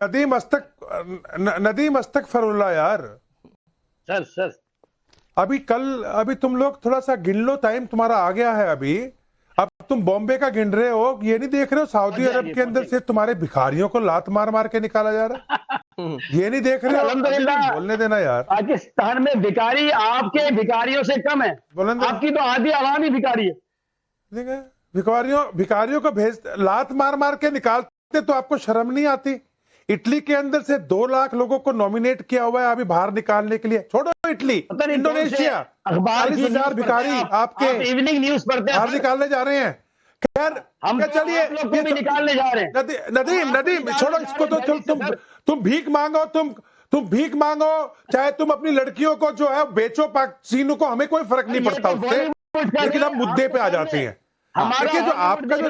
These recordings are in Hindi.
नदीम अस्तगफिरुल्लाह यार। सर अभी तुम लोग थोड़ा सा गिन लो, टाइम तुम्हारा आ गया है अभी। अब तुम बॉम्बे का गिन रहे हो, ये नहीं देख रहे हो सऊदी अरब के अंदर से तुम्हारे भिखारियों को लात मार मार के निकाला जा रहा है। ये नहीं देख रहे हो? बोलने देना यार। पाकिस्तान में भिखारी आपके भिखारियों से कम है, आपकी तो आधी आवाम ही भिखारी है। भिखारियों को भेज लात मार मार के निकालते तो आपको शर्म नहीं आती? इटली के अंदर से 2 लाख लोगों को नॉमिनेट किया हुआ है अभी बाहर निकालने के लिए। छोड़ो इटली, इंडोनेशिया 40,000 भिखारी आपके इवनिंग न्यूज पढ़ते हैं, बाहर निकालने जा रहे हैं। खैर हम चलिए, निकालने जा रहे हैं। नदीम छोड़ो इसको तो। तुम भीख मांगो, तुम भीख मांगो, चाहे तुम अपनी लड़कियों को जो है बेचो चीनों को, हमें कोई फर्क नहीं पड़ता उससे। लेकिन हम मुद्दे पे आ जाते हैं। देखिए जो आपका जो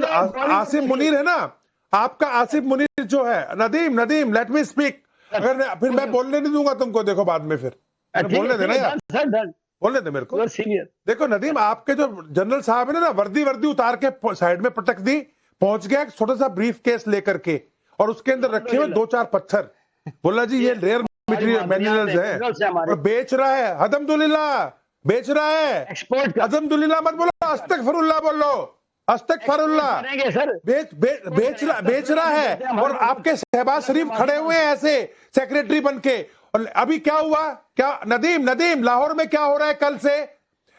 आसिफ मुनीर है ना, आपका आसिफ मुनीर जो है, नदीम लेट मी स्पीक। अगर फिर मैं बोलने नहीं दूंगा तुमको, देखो बाद में फिर बोलने देना यार, बोलने दे मेरे को। देखो नदीम, आपके जो जनरल साहब है ना, वर्दी उतार के साइड में पटक दी, पहुंच गया एक छोटा सा ब्रीफ केस लेकर के, और उसके अंदर रखे हुए 2-4 पत्थर। बोला जी ये रेयर मटेरियल मिनरल्स है, और बेच रहा है। अल्हम्दुलिल्लाह बेच रहा है, अल्हम्दुलिल्लाह मत बोलो, अस्तगफिरुल्लाह बोलो, अस्तगफिरुल्लाह। बेच रहा है। और आपके शहबाज शरीफ खड़े हुए हैं ऐसे सेक्रेटरी बन के। और अभी क्या हुआ? क्या नदीम लाहौर में क्या हो रहा है? कल से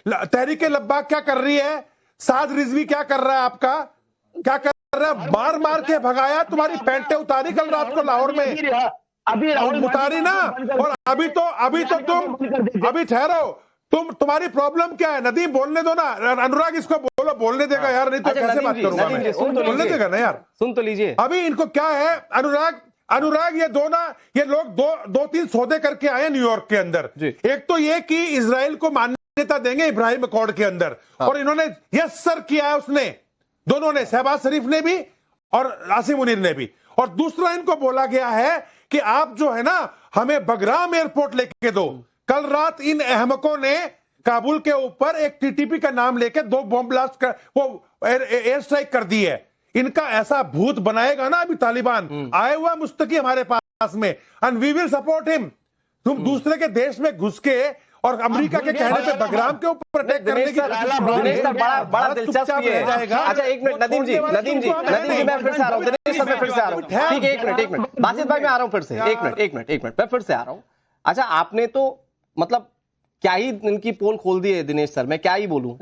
तहरीके लब्बाक क्या कर रही है? साद रिजवी क्या कर रहा है? आपका क्या कर रहा है? मार मार के भगाया, तुम्हारी पैंटें उतारी कल रात को लाहौर में, अभी उतारी ना। और अभी तो तुम अभी ठहरो, तुम्हारी प्रॉब्लम क्या है? नदीम बोलने दो ना, अनुराग इसको बोलने देगा यार, नहीं तो कैसे बात करूंगा मैं? बोलने देगा ना यार, सुन तो लीजिए। अभी इनको क्या है? अनुराग ये लोग 2-3 सौदे करके आए न्यूयॉर्क के अंदर। एक तो ये कि इजराइल को मान्यता देंगे इब्राहिम अकॉर्ड के अंदर, और इन्होंने यस सर किया है, उसने दोनों ने, शहबाज शरीफ ने भी और आसिम मुनीर ने भी। और दूसरा इनको बोला गया है कि आप जो है ना, हमें बगराम एयरपोर्ट लेके दो। कल रात इन अहमकों ने काबुल के ऊपर एक टीटीपी का नाम लेके 2 बॉम्ब ब्लास्ट कर, वो एयर स्ट्राइक कर दी है। इनका ऐसा भूत बनाएगा ना अभी तालिबान, आए हुआ मुस्तकी हमारे पास में, and we will support him. तुम दूसरे के देश में घुस के और अमेरिका के कहने पे बगराम के ऊपर अटैक करने की बड़ा दिलचस्प है। अच्छा एक मिनट नदीम जी मैं फिर से आ रहा हूँ। दिनेश सर मैं फिर से आ रहा हूँ। ठीक है, एक मिनट बासित भाई मैं आ रहा हूँ फिर से। एक मिनट मैं फिर से आ रहा हूँ। अच्छा आपने तो मतलब क्या ही इनकी पोल खोल दी है दिनेश सर, मैं क्या ही बोलूं।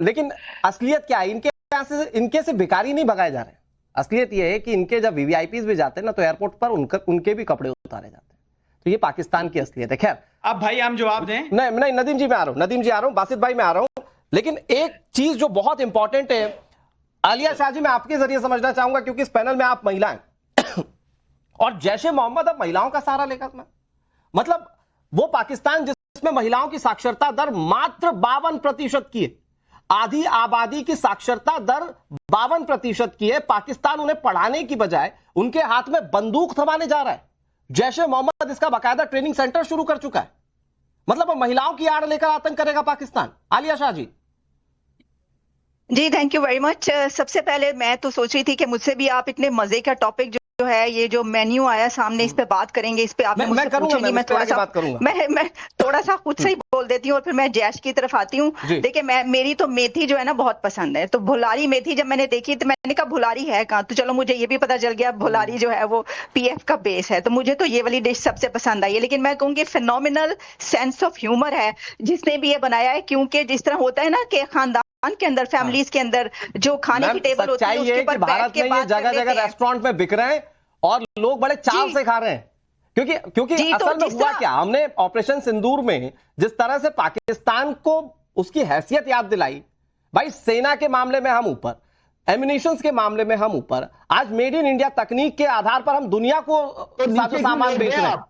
लेकिन असलियत क्या है? इनके से भिखारी नहीं भगाए जा रहे। असलियत यह है कि इनके जब वीवीआईपीज भी जाते हैं ना, तो एयरपोर्ट पर उनके भी कपड़े उतारे जाते हैं। तो ये पाकिस्तान की असलियत है। खैर अब भाई हम जवाब दें। नहीं नदीम जी मैं आ रहा हूं, बासित भाई मैं आ रहा हूं। लेकिन एक चीज जो बहुत इंपॉर्टेंट है, आलिया शाह जी मैं आपके जरिए समझना चाहूंगा, क्योंकि इस पैनल में आप महिला हैं और जैशे मोहम्मद अब महिलाओं का सहारा लेकर, मतलब वो पाकिस्तान जिसमें महिलाओं की साक्षरता दर मात्र 52% की है, आधी आबादी की साक्षरता दर 52% की है, पाकिस्तान उन्हें पढ़ाने की बजाय उनके हाथ में बंदूक थमाने जा रहा है। जैशे मोहम्मद इसका बाकायदा ट्रेनिंग सेंटर शुरू कर चुका है। मतलब महिलाओं की आड़ लेकर आतंक करेगा पाकिस्तान। आलिया शाह जी। जी थैंक यू वेरी मच। सबसे पहले मैं तो सोच रही थी कि मुझसे भी आप इतने मजे का टॉपिक जो है, ये जो मेन्यू आया सामने, इस पे बात करेंगे। इस पे आपने मुझसे पूछा नहीं, मैं थोड़ा सा मैं थोड़ा सा खुद से ही बोल देती हूँ और फिर मैं जैश की तरफ आती हूँ। देखिए मेरी तो मेथी जो है ना बहुत पसंद है। तो भुलारी मेथी जब मैंने देखी तो मैंने कहा भुलारी है कहाँ? तो चलो मुझे ये भी पता चल गया भुलारी जो है वो पीएफ का बेस है। तो मुझे तो ये वाली डिश सबसे पसंद आई है। लेकिन मैं कहूँगी फिनोमिनल सेंस ऑफ ह्यूमर है जिसने भी ये बनाया है, क्योंकि जिस तरह होता है ना कि खानदान के अंदर, फैमिलीज के अंदर जो खाने की टेबल होती है उसके ऊपर बैठ के बात करते हैं। जगह रेस्टोरेंट में बिक रहे हैं और लोग बड़े चाव से खा रहे हैं, क्योंकि असल में हुआ क्या, हमने ऑपरेशन सिंदूर में जिस तरह से पाकिस्तान को उसकी हैसियत याद दिलाई, भाई सेना के मामले में हम ऊपर, एम्युनिशंस के मामले में हम ऊपर, आज मेड इन इंडिया तकनीक के आधार पर हम दुनिया को साजो सामान बेच रहे हैं।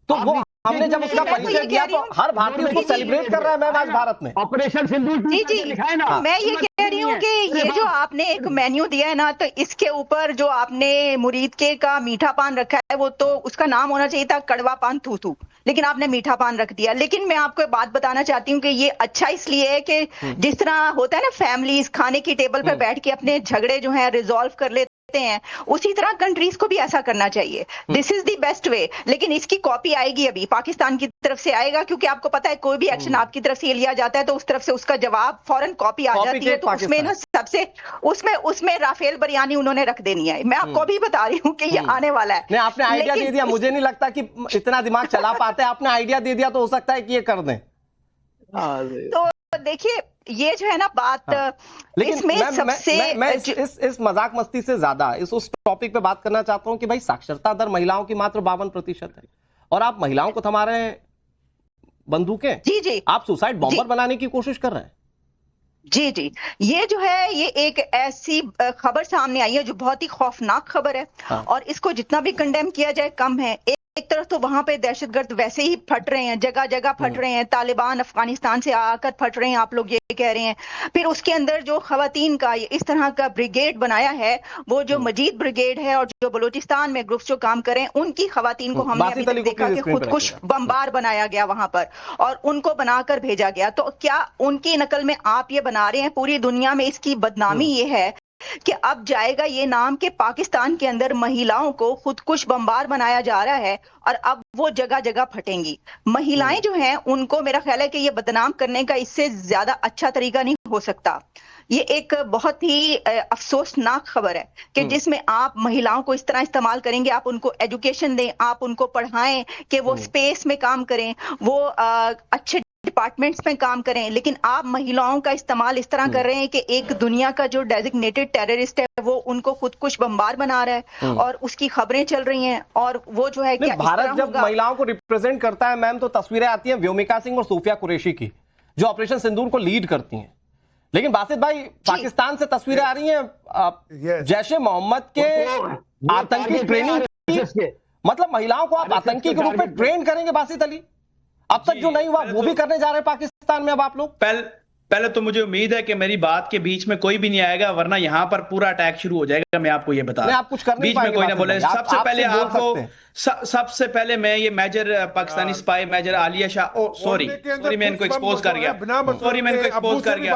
तो वो हमने जब उसका परिचय दिया तो हर भारतीय उसको सेलिब्रेट कर रहा है। मैं आज भारत में ऑपरेशन सिंदूर जी मैं ये कह रही हूँ कि ये जो आपने एक मेन्यू दिया है ना, तो इसके ऊपर जो आपने मुरीद के का मीठा पान रखा है, वो तो उसका नाम होना चाहिए था कड़वा पान थू, लेकिन आपने मीठा पान रख दिया। लेकिन मैं आपको एक बात बताना चाहती हूँ कि ये अच्छा इसलिए है कि जिस तरह होता है ना, फैमिलीज खाने की टेबल पर बैठ के अपने झगड़े जो है रिजॉल्व कर ले हैं, उसी तरह कंट्रीज को भी ऐसा करना चाहिए। This is the best way. लेकिन इसकी कॉपी आएगी, अभी पाकिस्तान की तरफ से आएगा, क्योंकि आपको पता है कोई भी एक्शन आपकी तरफ से लिया जाता है तो उस तरफ से उसका जवाब फौरन कॉपी आ जाती है। तो उसमें ना सबसे उसमें राफेल बरियानी उन्होंने रख देनी है। मैं आपको अभी बता रही हूँ कि ये आने वाला है। नहीं, आपने आइडिया दे दिया, मुझे नहीं लगता कि इतना दिमाग चला पाते। आपने आइडिया दे दिया तो हो सकता है कि ये कर दें। तो देखिए ये जो है ना बात, लेकिन इसमें मैं इस मजाक मस्ती से ज्यादा उस टॉपिक पे बात करना चाहता हूं कि भाई साक्षरता दर महिलाओं की मात्र 52% है और आप महिलाओं को थमा रहे हैं बंदूकें। जी आप सुसाइड बॉम्बर बनाने की कोशिश कर रहे हैं। जी, ये जो है ये एक ऐसी खबर सामने आई है जो बहुत ही खौफनाक खबर है। और इसको जितना भी कंडेम किया जाए कम है। एक तरफ तो वहां पे दहशतगर्द वैसे ही फट रहे हैं, जगह जगह फट रहे हैं, तालिबान अफगानिस्तान से आकर फट रहे हैं, आप लोग ये कह रहे हैं। फिर उसके अंदर जो खवातीन का इस तरह का ब्रिगेड बनाया है, वो जो मजीद ब्रिगेड है और जो बलूचिस्तान में ग्रुप्स जो काम करें, उनकी खवातीन को हमने अभी तक देखा कि खुदकुश बमबार बनाया गया वहां पर और उनको बनाकर भेजा गया। तो क्या उनकी नकल में आप ये बना रहे हैं? पूरी दुनिया में इसकी बदनामी ये है कि अब जाएगा ये नाम के पाकिस्तान के अंदर महिलाओं को खुदकुश बमबार बनाया जा रहा है और अब वो जगह जगह फटेंगी। महिलाएं जो हैं उनको मेरा ख्याल है कि ये बदनाम करने का इससे ज्यादा अच्छा तरीका नहीं हो सकता। ये एक बहुत ही अफसोसनाक खबर है कि जिसमें आप महिलाओं को इस तरह इस्तेमाल करेंगे। आप उनको एजुकेशन दें, आप उनको पढ़ाएं कि वो स्पेस में काम करें, वो अच्छे डिपार्टमेंट्स में काम करें, लेकिन आप महिलाओं का इस्तेमाल इस तरह कर रहे हैं कि एक दुनिया का जो डेजिग्नेटेड टेररिस्ट है वो उनको खुदकुश बमबार बना रहा है और उसकी खबरें चल रही हैं। और वो जो है कि भारत जब महिलाओं को रिप्रेजेंट करता है मैम, तो तस्वीरें आती हैं व्योमिका सिंह और सूफिया कुरैशी की, जो ऑपरेशन सिंदूर को लीड करती हैं। लेकिन बासित भाई, पाकिस्तान से तस्वीरें आ रही हैं जैशे मोहम्मद के आतंकी ट्रेनिंग, मतलब महिलाओं को आप आतंकी के रूप में ट्रेन करेंगे बासित अली? अब तक जो नहीं हुआ वो भी करने जा रहे हैं पाकिस्तान में अब आप लोग। पहले तो मुझे उम्मीद है कि मेरी बात के बीच में कोई भी नहीं आएगा, वरना यहां पर पूरा अटैक शुरू हो जाएगा। मैं आपको ये बता रहा हूं, आप कुछ करने बीच में कोई ना बोले। सबसे पहले मैं ये major Pakistani spy major Aliya Shah, sorry मैं इनको एक्सपोज कर गया, सॉरी मैं इनको एक्सपोज कर गया,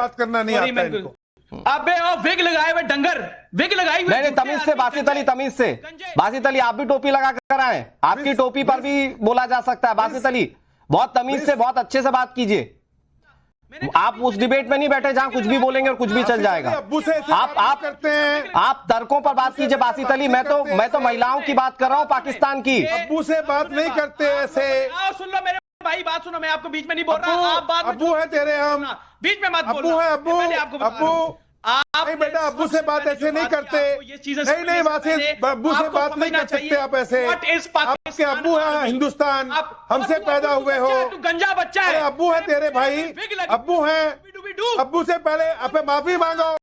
अबे ओ विग लगाए हुए डंगर, विग लगाई हुई। नहीं, तमीज से बासित अली, तमीज से बासित अली, आप भी टोपी लगा कर आए, आपकी टोपी पर भी बोला जा सकता है। बासित अली, बहुत तमीज से, बहुत अच्छे से बात कीजिए। आप उस डिबेट में नहीं बैठे जहां कुछ भी बोलेंगे और कुछ भी चल जाएगा। आप तर्कों पर बात कीजिए बासित अली। मैं तो महिलाओं की बात कर रहा हूं, पाकिस्तान की। अब्बू से बात नहीं करते ऐसे। सुन लो मेरे भाई, बात सुनो, मैं आपको बीच में नहीं बोल रहा। आप बात, अब्बू है तेरे, हम बीच में मत बोलना। अब्बू है, अब्बू आप नहीं बेटा, अब्बू से बात ऐसे नहीं करते। नहीं बासित, अब्बू से बात नहीं कर सकते आप ऐसे। आपके अब्बू है हिंदुस्तान, हमसे पैदा हुए हो, गंजा बच्चा है। अब्बू है तेरे भाई, अब्बू है। अब्बू से पहले आप माफी मांगो।